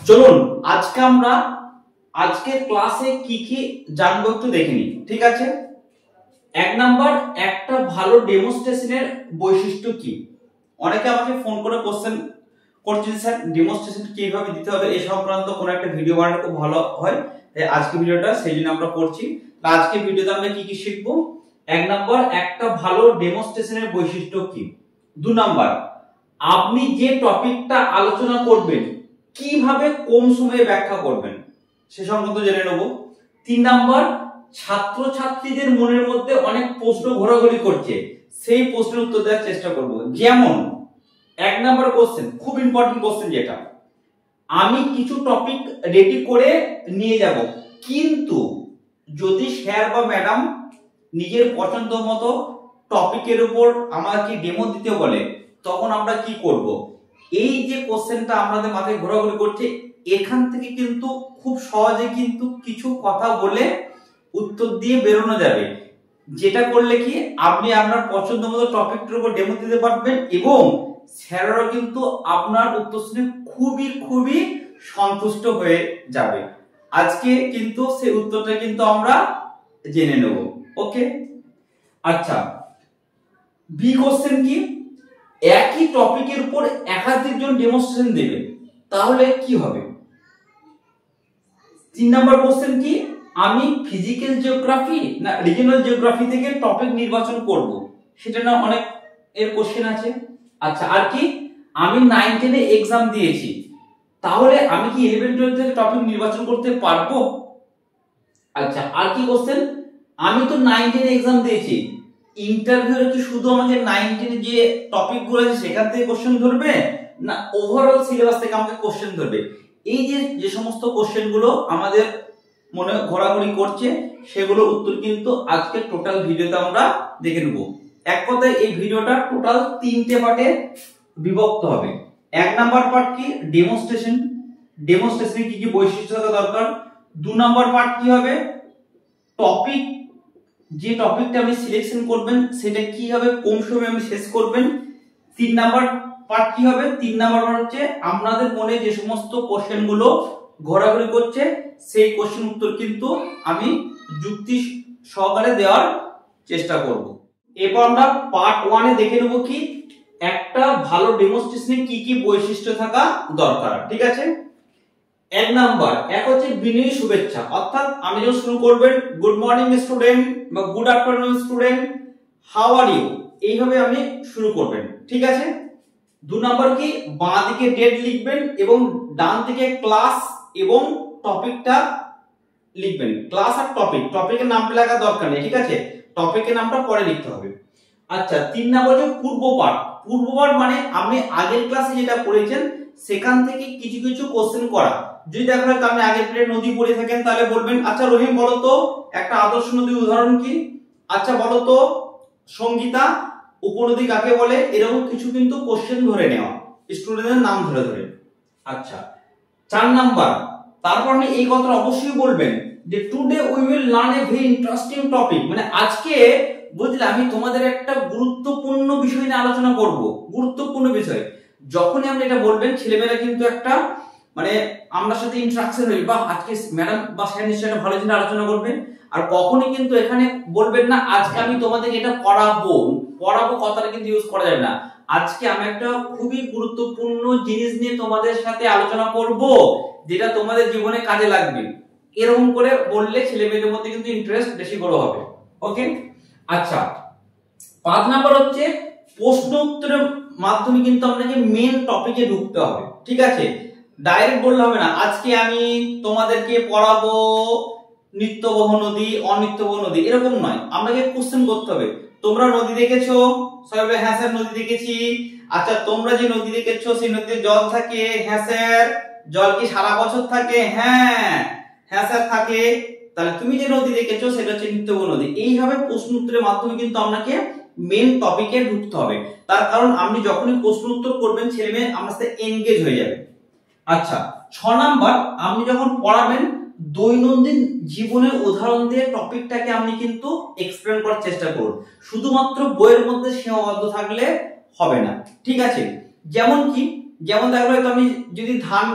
চলুন আজকে আমরা আজকের ক্লাসে কি কি জানবো একটু দেখে নিই। ঠিক আছে, এক নাম্বার, একটা ভালো ডেমোনস্ট্রেশনের বৈশিষ্ট্য কি। অনেকে আমাকে ফোন করে কোশ্চেন করছেন, স্যার ডেমোনস্ট্রেশন কিভাবে দিতে হবে এই সংক্রান্ত কোনো একটা ভিডিও বানালে খুব ভালো হয়, তাই আজকে ভিডিওটা সেই জন্য আমরা করছি। আজকে ভিডিওতে আমরা কি কি শিখবো। এক নাম্বার, একটা ভালো ডেমোনস্ট্রেশনের বৈশিষ্ট্য কি। দু নাম্বার, আপনি যে টপিকটা আলোচনা করবেন কিভাবে কম সময়ে ব্যাখ্যা করবেন সে সংক্রান্ত জেনে নেব। তিন নাম্বার, ছাত্রছাত্রীদের মনের মধ্যে অনেক প্রশ্ন ঘোরাঘুরি করছে, সেই প্রশ্নের উত্তর দেওয়ার চেষ্টা করব। যেমন এক নাম্বার কোশ্চেন, খুব ইম্পর্টেন্ট কোশ্চেন, যেটা আমি কিছু টপিক রেডি করে নিয়ে যাব, কিন্তু যদি স্যার বা ম্যাডাম নিজের পছন্দ মতো টপিকের উপর আমাকে ডেমো দিতে বলে তখন আমরা কি করব। এই যে কোশ্চেনটা আমাদের মাথায় ঘোরাঘুরি করছে, এখান থেকে কিন্তু খুব সহজে কিন্তু কিছু কথা বলে উত্তর দিয়ে বেরোনো যাবে, যেটা করলে কি আপনি আপনার পছন্দ মতো টপিকটার উপর ডেমো দিতে পারবেন এবং স্যাররাও কিন্তু আপনার উত্তর শুনে খুবই খুবই সন্তুষ্ট হয়ে যাবে। আজকে কিন্তু সেই উত্তরটা কিন্তু আমরা জেনে নেব। ওকে, আচ্ছা, বি কোশ্চেন কি, একই টপিকের উপর একাধিক জন ডেমোনস্ট্রেশন দেবে, তাহলে কি হবে। তিন নাম্বার কোশ্চেন কি, আমি ফিজিক্যাল জিওগ্রাফি না রিজিওনাল জিওগ্রাফি থেকে টপিক নির্বাচন করব, সেটা না অনেক এর কোশ্চেন আছে। আচ্ছা, আর কি, আমি 9 10 এ एग्जाम দিয়েছি, তাহলে আমি কি 11 12 থেকে টপিক নির্বাচন করতে পারবো। আচ্ছা, আর কি কোশ্চেন, আমি তো 9 10 এ एग्जाम দিয়েছি, ইন্টারভিউরে কি শুধু আমাকে 9 10 যে টপিকগুলো আছে সেখান থেকে কোশ্চেন ধরবে না ওভারঅল সিলেবাস থেকে আমাকে কোশ্চেন ধরবে। এই যে সমস্ত কোশ্চেন গুলো আমাদের মনে ঘোরাঘুরি করছে, সেগুলোর উত্তর কিন্তু আজকে টোটাল ভিডিওতে আমরা দেখে নেব। এক কথায় এই ভিডিওটা টোটাল 3টে পার্টে বিভক্ত হবে। এক নাম্বার পার্ট কি, ডেমোনস্ট্রেশন, ডেমোনস্ট্রেশনে কি কি বৈশিষ্ট্য থাকা দরকার। দু নাম্বার পার্ট কি হবে, টপিক, যে টপিকটা আপনি সিলেকশন করবেন সেটা কি হবে, কম সময়ে আপনি শেষ করবেন। তিন নাম্বার পার্ট কি হবে, তিন নাম্বার পার্ট হচ্ছে আপনাদের মনে যে সমস্ত কোশ্চেন গুলো ঘোরাঘুরি করছে সেই কোশ্চেন উত্তর কিন্তু আমি যুক্তি সহকারে দেওয়ার চেষ্টা করব। এরপর আমরা পার্ট 1 এ দেখে নেব কি একটা ভালো ডেমোনস্ট্রেশনে কি কি বৈশিষ্ট্য থাকা দরকার। ঠিক আছে, এক নাম্বার, এক হচ্ছে বিনয়ী শুভেচ্ছা, অর্থাৎ আমি যখন শুরু করবেন গুড মর্নিং স্টুডেন্ট বা good afternoon student, how are you, এইভাবে আপনি শুরু করবেন। ঠিক আছে। দু নাম্বার কি, বাঁ দিকে ডেট লিখবেন এবং ডান দিকে ক্লাস এবং টপিকটা লিখবেন। ক্লাস আর টপিক, টপিকের নামটা লেখা দরকার নেই, ঠিক আছে, টপিকের নামটা পরে লিখতে হবে। আচ্ছা, তিন নাম্বার হচ্ছে পূর্বপাঠ। পূর্বপাঠ মানে আপনি আগের ক্লাসে যেটা পড়েছেন সেখান থেকে কিছু কিছু কোশ্চেন করা। যদি দেখা হয় আপনি আগের প্লেট নদী পড়ে থাকেন তাহলে বলবেন, আচ্ছা রহিম বলো তো একটা আদর্শ নদীর উদাহরণ কি, আচ্ছা বলো তো সঙ্গীতা উপনদী কাকে বলে, এরকম কিছু কিন্তু কোশ্চেন ধরে নেওয়া স্টুডেন্টের নাম ধরে ধরে। আচ্ছা, চার নাম্বার, তারপর আপনি এই কথাটা অবশ্যই বলবেন যে today we will learn a very interesting topic, মানে আজকে বুঝলে আমি তোমাদের একটা গুরুত্বপূর্ণ বিষয় নিয়ে আলোচনা করব। গুরুত্বপূর্ণ বিষয় যখনই আপনি এটা বলবেন, ছেলেমেয়েরা কিন্তু একটা মানে আমার সাথে ইন্টারাকশন হবে, বা আজকে ম্যাডাম বা স্যার নিশ্চয়ই একটা ভালো জিনিস আলোচনা করবেন। আর কখনোই কিন্তু এখানে বলবেন না আজকে আমি তোমাদের এটা পড়াবো, পড়াবো কথাটা কিন্তু ইউজ করা যাবে না। আজকে আমি একটা খুবই গুরুত্বপূর্ণ জিনিস নিয়ে তোমাদের সাথে আলোচনা করব যেটা তোমাদের জীবনে কাজে লাগবে, এরকম করে বললে ছেলে মেয়েদের মধ্যে কিন্তু ইন্টারেস্ট বেশি বড় হবে। ওকে, আচ্ছা, 5 নাম্বার হচ্ছে প্রশ্ন উত্তরের মাধ্যমে কিন্তু আপনাকে মেন টপিকে ঢুকতে হবে। ঠিক আছে, ডাইরেক্ট বললে হবে না আজকে আমি তোমাদেরকে পড়াবো নিত্যবহ নদী অনিত্যবহ নদী, এরকম নয়। আপনাকে কোশ্চেন করতে হবে, তোমরা নদী দেখেছো, সবাই বলে হ্যাঁ স্যার নদী দেখেছি। আচ্ছা, তোমরা যে নদী দেখেছো সেই নদীতে জল থাকে, হ্যাঁ স্যার। জল কি সারা বছর থাকে, হ্যাঁ হ্যাঁ স্যার থাকে। তাহলে তুমি যে নদী দেখেছো সেটা হচ্ছে নিত্যবহ নদী। এইভাবে প্রশ্ন উত্তরের মাধ্যমে কিন্তু আপনাকে মেন টপিকে ঢুকতে হবে, তার কারণ আপনি যখনই প্রশ্ন উত্তর করবেন ছেলে মেয়ে আমার সাথে এনগেজ হয়ে যাবে। আচ্ছা, 6 নাম্বার, আপনি যখন পড়াবেন দৈনন্দিন জীবনের উদাহরণ দিয়ে টপিকটাকে আপনি কিন্তু এক্সপ্লেন করার চেষ্টা করুন, শুধুমাত্র বইয়ের মধ্যে সীমাবদ্ধ থাকলে হবে না। ঠিক আছে, যেমন কি, যেমন দেখা গেল আমি যদি ধান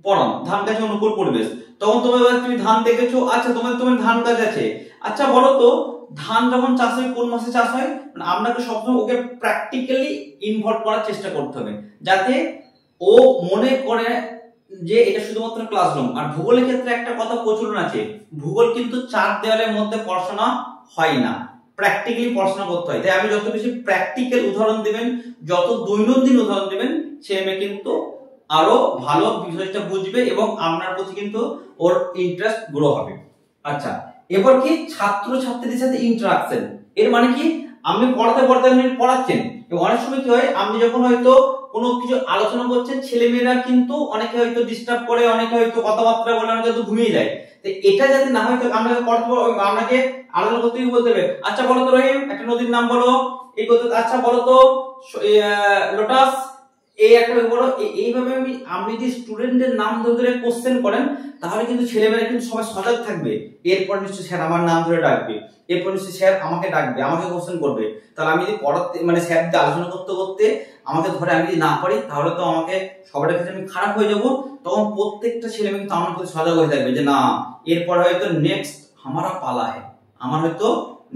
পড়ানো, ধান গাছের অনুকূল পরিবেশ। তখন তুমি ধান দেখেছো, আচ্ছা তোমার ধান গাছ আছে, আচ্ছা বলো তো ধান যখন চাষ হয় কোন মাসে চাষ হয়, মানে আপনাকে সবসময় ওকে প্র্যাকটিক্যালি ইনভলভ করার চেষ্টা করতে হবে, যাতে ও মনে করে যে এটা শুধুমাত্র ক্লাসরুম। আর ভূগোলের ক্ষেত্রে একটা কথা প্রচলন আছে, ভূগোল কিন্তু চার দেওয়ালের মধ্যে পড়াশোনা হয় না, প্র্যাকটিক্যালি পড়াশোনা করতে হয়। তাই আমি যত বেশি প্র্যাকটিক্যাল উদাহরণ দেবেন, যত দৈনন্দিন উদাহরণ দেবেন, ছেলে মেয়ে কিন্তু আরো ভালো বিষয়টা বুঝবে এবং আপনার প্রতি কিন্তু ওর ইন্টারেস্ট গ্রো হবে। আচ্ছা, এবার কি ছাত্র ছাত্রীদের সাথে ইন্টারাকশন, এর মানে কি আপনি পড়াতে পড়াচ্ছেন, অনেক সময় কি হয় আপনি যখন হয়তো কোনো কিছু আলোচনা করছেন, ছেলে মেয়েরা কিন্তু অনেকে হয়তো ডিস্টার্ব করে, অনেকে হয়তো কথাবার্তা বলে, অনেকে হয়তো ঘুমিয়ে যায়। তো এটা যাতে না হয়, আপনাকে আপনাকে আলোচনা করতে বলতে হবে, আচ্ছা বলো তো রহিম একটা নদীর নাম বলো, এই করতে, আচ্ছা বলো তো লোটাস, এই একটা বড়, এইভাবে আপনি যদি স্টুডেন্টের নাম ধরে কোশ্চেন করেন, তাহলে কিন্তু ছেলেমেয়েরা কিন্তু সবাই সজাগ থাকবে। এরপর নিশ্চয়ই স্যার আমার নাম ধরে ডাকবে, এরপর নিশ্চয়ই স্যার আমাকে ডাকবে, আমাকে কোশ্চেন করবে। তাহলে আমি যদি পড়াতে মানে স্যার যদি আলোচনা করতে করতে আমাকে ধরে আমি যদি না পারি, তাহলে তো আমাকে সবার কাছে আমি খারাপ হয়ে যাব। তখন প্রত্যেকটা ছেলে মেয়ে কিন্তু আমার প্রতি সজাগ হয়ে থাকবে যে না, এরপর হয়তো নেক্সট আমারা পালা হয়, আমার হয়তো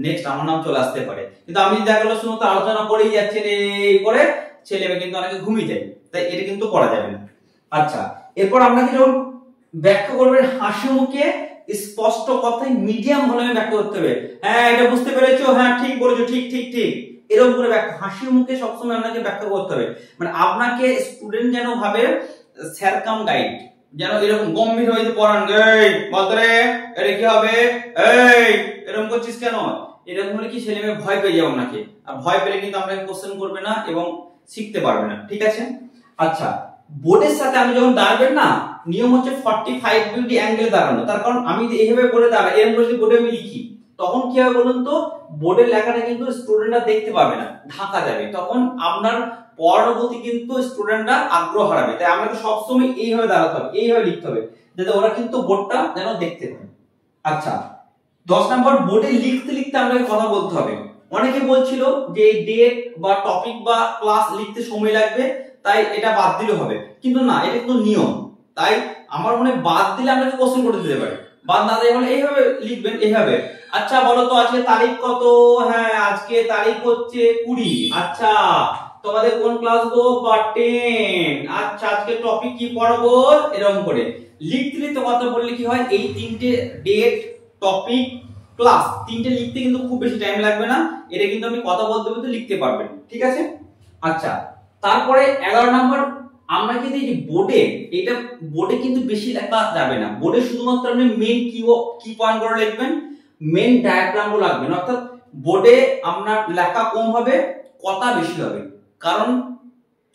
নেক্সট আমার নাম চলে আসতে পারে। কিন্তু আমি দেখা গেল শুধু আলোচনা করেই যাচ্ছেন এই করে, ছেলে মেয়ে কিন্তু অনেকে ঘুমিয়ে যায়, তাই এটা কিন্তু করা যাবে না। আচ্ছা, এরপর আপনাকে যখন ব্যাখ্যা করবেন হাসি মুখে স্পষ্ট কথায় মিডিয়াম ভলিউমে ব্যাখ্যা করতে হবে। হ্যাঁ এটা বুঝতে পেরেছো, হ্যাঁ ঠিক বলেছো, ঠিক ঠিক ঠিক, এরকম করে ব্যাখ্যা হাসি মুখে সবসময় আপনাকে ব্যাখ্যা করতে হবে। মানে আপনাকে স্টুডেন্ট যেন ভাবে স্যার কাম গাইড, যেন এরকম গম্ভীর হয়ে পড়ান, এই বলতো রে এটা কি হবে, এই এরকম করছিস কেন, এরকম হলে কি ছেলে মেয়ে ভয় পেয়ে যাবে আপনাকে, আর ভয় পেলে কিন্তু আপনাকে কোশ্চেন করবে না এবং শিখতে পারবে না। ঠিক আছে। আচ্ছা, বোর্ডের সাথে আমি যখন দাঁড়াবেন না, নিয়ম হচ্ছে 45 ডিগ্রি অ্যাঙ্গেলে দাঁড়ানো। তার কারণ আমি যদি এইভাবে করে দাঁড়াই, এরকম করে যদি বোর্ডে আমি লিখি, তখন কি হবে বলুন তো, বোর্ডের লেখাটা কিন্তু স্টুডেন্টরা দেখতে পাবে না, ঢাকা যাবে, তখন আপনার পড়ার প্রতি কিন্তু স্টুডেন্টরা আগ্রহ হারাবে। তাই আমাকে সবসময় এইভাবে দাঁড়াতে হবে, এইভাবে লিখতে হবে, যাতে ওরা কিন্তু বোর্ডটা যেন দেখতে পায়। আচ্ছা, 10 নম্বর, বোর্ডে লিখতে লিখতে আপনাকে কথা বলতে হবে। অনেকে বলছিল যে ডেট বা টপিক বা ক্লাস লিখতে সময় লাগবে, তাই এটা বাদ দিলে হবে, কিন্তু না, এটা কিন্তু নিয়ম। তাই আমার মনে বাদ দিলে আপনাকে কোশ্চেন করে দিতে পারে, বাদ না দিয়ে বলে এইভাবে লিখবেন, এইভাবে। আচ্ছা বলো তো আজকে তারিখ কত, হ্যাঁ আজকে তারিখ হচ্ছে 20, আচ্ছা তোমাদের কোন ক্লাস গো, বা 10, আচ্ছা আজকে টপিক কি পড়াবো, এরকম করে লিখতে লিখতে কথা বললে কি হয়, এই তিনটে ডেট টপিক ক্লাস তিনটে লিখতে কিন্তু খুব বেশি টাইম লাগবে না, এটা কিন্তু আপনি কথা বলতে বলতে লিখতে পারবেন। ঠিক আছে। আচ্ছা, তারপরে 11 নম্বর, আমরা কিন্তু এই যে বোর্ডে, এটা বোর্ডে কিন্তু বেশি লেখা যাবে না, বোর্ডে শুধুমাত্র আপনি মেইন কি পয়েন্ট করে লিখবেন, মেইন ডায়াগ্রাম গুলো লাগবে, অর্থাৎ বোর্ডে আপনার লেখা কম হবে, কথা বেশি হবে, কারণ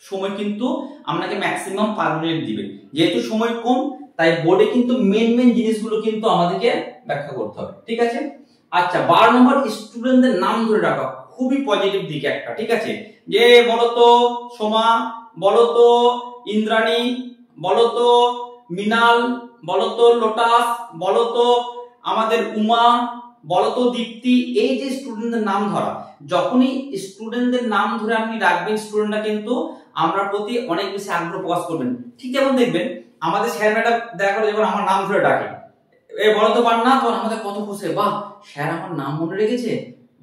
সময় কিন্তু আপনাকে ম্যাক্সিমাম 5 মিনিট দিবে, যেহেতু সময় কম, তাই বোর্ডে কিন্তু মেইন জিনিসগুলো কিন্তু আমাদেরকে ব্যাখ্যা করতে হবে। ঠিক আছে। আচ্ছা, 12 নম্বর, স্টুডেন্টদের নাম ধরে রাখা, খুবই পজিটিভ দিক একটা। ঠিক আছে, যে বলতো সোমা, বলতো ইন্দ্রাণী, বলতো মিনাল, বলতো লোটাস, বলতো আমাদের উমা, বলতো দীপ্তি, এই যে স্টুডেন্টদের নাম ধরা, যখনই স্টুডেন্টদের নাম ধরে আপনি ডাকবেন, স্টুডেন্টরা কিন্তু আপনার প্রতি অনেক বেশি আগ্রহ প্রকাশ করবেন। ঠিক যেমন দেখবেন আমাদের স্যার ম্যাডাম দেখা যখন আমার নাম ধরে ডাকে, এ বলতো পার না, তখন আমাদের কত খুশি, বাহ স্যার আমার নাম মনে রেখেছে,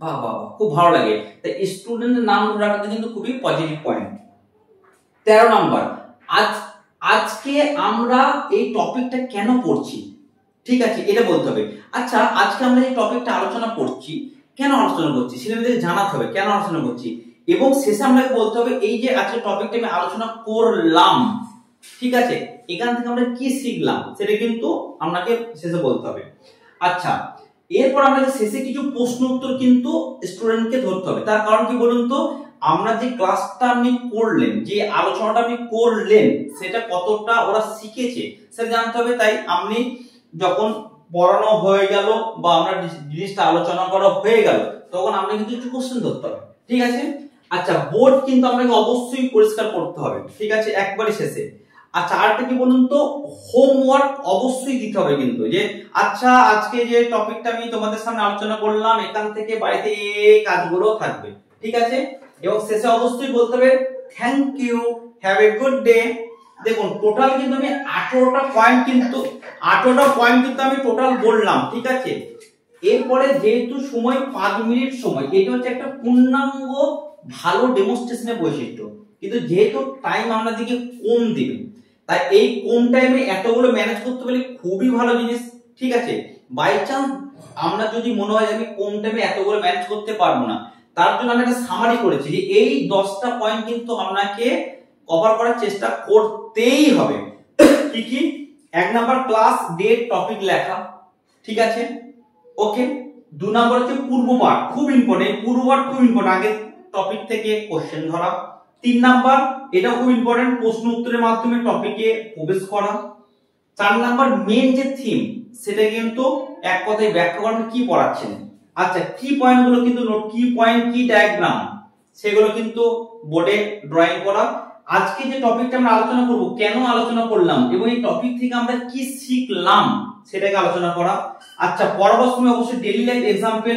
বাহ বাহ খুব ভালো লাগে। তাই স্টুডেন্টের নাম ধরে রাখাটা কিন্তু খুবই পজিটিভ পয়েন্ট। 13 নম্বর, আজকে আমরা এই টপিকটা কেন পড়ছি, ঠিক আছে এটা বলতে হবে। আচ্ছা, আজকে আমরা এই টপিকটা আলোচনা করছি, কেন আলোচনা করছি, ছেলেমেয়েদের জানাতে হবে কেন আলোচনা করছি, এবং শেষে আমাকে বলতে হবে এই যে আজকে টপিকটা আমি আলোচনা করলাম, ঠিক আছে এখান থেকে আমরা কি শিখলাম সেটা কিন্তু আপনাকে শেষে বলতে হবে। আচ্ছা, এরপর আমাদের শেষে কিছু প্রশ্ন উত্তর কিন্তু স্টুডেন্টকে ধরতে হবে। তার কারণ কি বলুন তো, আমরা যে ক্লাসটা আপনি করলেন, যে আলোচনাটা আপনি করলেন, সেটা কতটা ওরা শিখেছে সেটা জানতে হবে। তাই আপনি যখন পড়ানো হয়ে গেল বা আমরা জিনিসটা আলোচনা করা হয়ে গেল, তখন আপনি কিন্তু একটু কোশ্চেন ধরতে হবে। ঠিক আছে। আচ্ছা, বোর্ড কিন্তু আপনাকে অবশ্যই পরিষ্কার করতে হবে। ঠিক আছে, একবারে শেষে। আচ্ছা, আরেকটা কি বলুন তো, হোমওয়ার্ক অবশ্যই দিতে হবে কিন্তু, যে আচ্ছা আজকে যে টপিকটা আমি তোমাদের সামনে আলোচনা করলাম, এখান থেকে বাড়িতে এই কাজগুলো থাকবে। ঠিক আছে, এবং শেষে অবশ্যই বলতে হবে thank you, have a good day, দেখুন টোটাল কিন্তু আমি 18টা পয়েন্ট কিন্তু আমি টোটাল বললাম, ঠিক আছে। এরপরে যেহেতু সময় 5 মিনিট সময়, এটা হচ্ছে একটা পূর্ণাঙ্গ ভালো ডেমনস্ট্রেশনের বৈশিষ্ট্য, কিন্তু যেহেতু টাইম আপনাদেরকে কম দিবে, তাই এই কম টাইমে এতগুলো ম্যানেজ করতে পারলে খুবই ভালো জিনিস, ঠিক আছে। বাই চান্স আমরা যদি মনে হয় আমি কম টাইমে এতগুলো ম্যানেজ করতে পারবো না, তার জন্য আমি একটা সামারি করেছি যে এই 10টা পয়েন্ট কিন্তু আপনাকে কভার করার চেষ্টা করতেই হবে। কি কি? 1 নাম্বার ক্লাস ডেট টপিক লেখা, ঠিক আছে, ওকে। 2 নাম্বার হচ্ছে পূর্বপাঠ, খুব ইম্পর্টেন্ট, পূর্বপাঠ খুব ইম্পর্টেন্ট, আগে টপিক থেকে কোশ্চেন ধরা। 3 নাম্বার, এটা খুব ইম্পর্টেন্ট, প্রশ্ন উত্তরের মাধ্যমে টপিকে প্রবেশ করা। 4 নাম্বার মেন যে থিম, সেটা কিন্তু এক কথায় ব্যাখ্যা করেন কি পড়াচ্ছেন। আচ্ছা, কি পয়েন্টগুলো কিন্তু নোট, কি পয়েন্ট, কি ডায়াগ্রাম, সেগুলো কিন্তু বোর্ডে ড্রয়িং করা। আজকে যে টপিকটা আমরা আলোচনা করব, কেন আলোচনা করলাম এবং এই টপিক থেকে আমরা কি শিখলাম সেটাকে আলোচনা করা। আচ্ছা, পড়াবার সময় অবশ্যই ডেইলি লাইফ এক্সাম্পল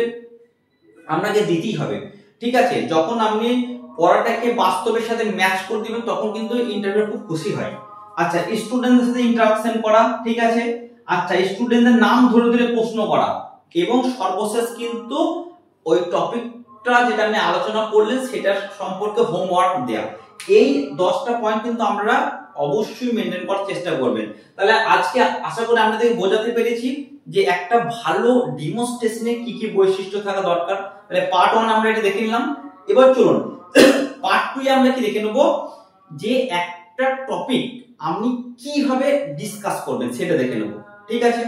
আপনাকে দিতেই হবে, ঠিক আছে। যখন আপনি পড়াটাকে বাস্তবের সাথে ম্যাচ করে দিবেন তখন কিন্তু ইন্টারভিউ খুব খুশি হয়। আচ্ছা, স্টুডেন্টদের সাথে ইন্টারাকশন করা, ঠিক আছে। আচ্ছা, স্টুডেন্টদের নাম ধরে ধরে প্রশ্ন করা, এবং সর্বশেষ কিন্তু ওই টপিকটা যেটা আপনি আলোচনা করলেন সেটার সম্পর্কে হোমওয়ার্ক দেয়া। এই 10টা পয়েন্ট কিন্তু আমরা অবশ্যই মেনটেন করার চেষ্টা করবেন। তাহলে আজকে আশা করি আপনাদের বোঝাতে পেরেছি যে একটা ভালো ডেমনস্ট্রেশনে কি কি বৈশিষ্ট্য থাকা দরকার। তাহলে পার্ট 1 আমরা এটা দেখে নিলাম। এবার চলুন পার্ট 2 এ আমরা কি দেখে নেব, যে একটা টপিক আপনি কিভাবে ডিসকাস করবেন সেটা দেখে নেব, ঠিক আছে।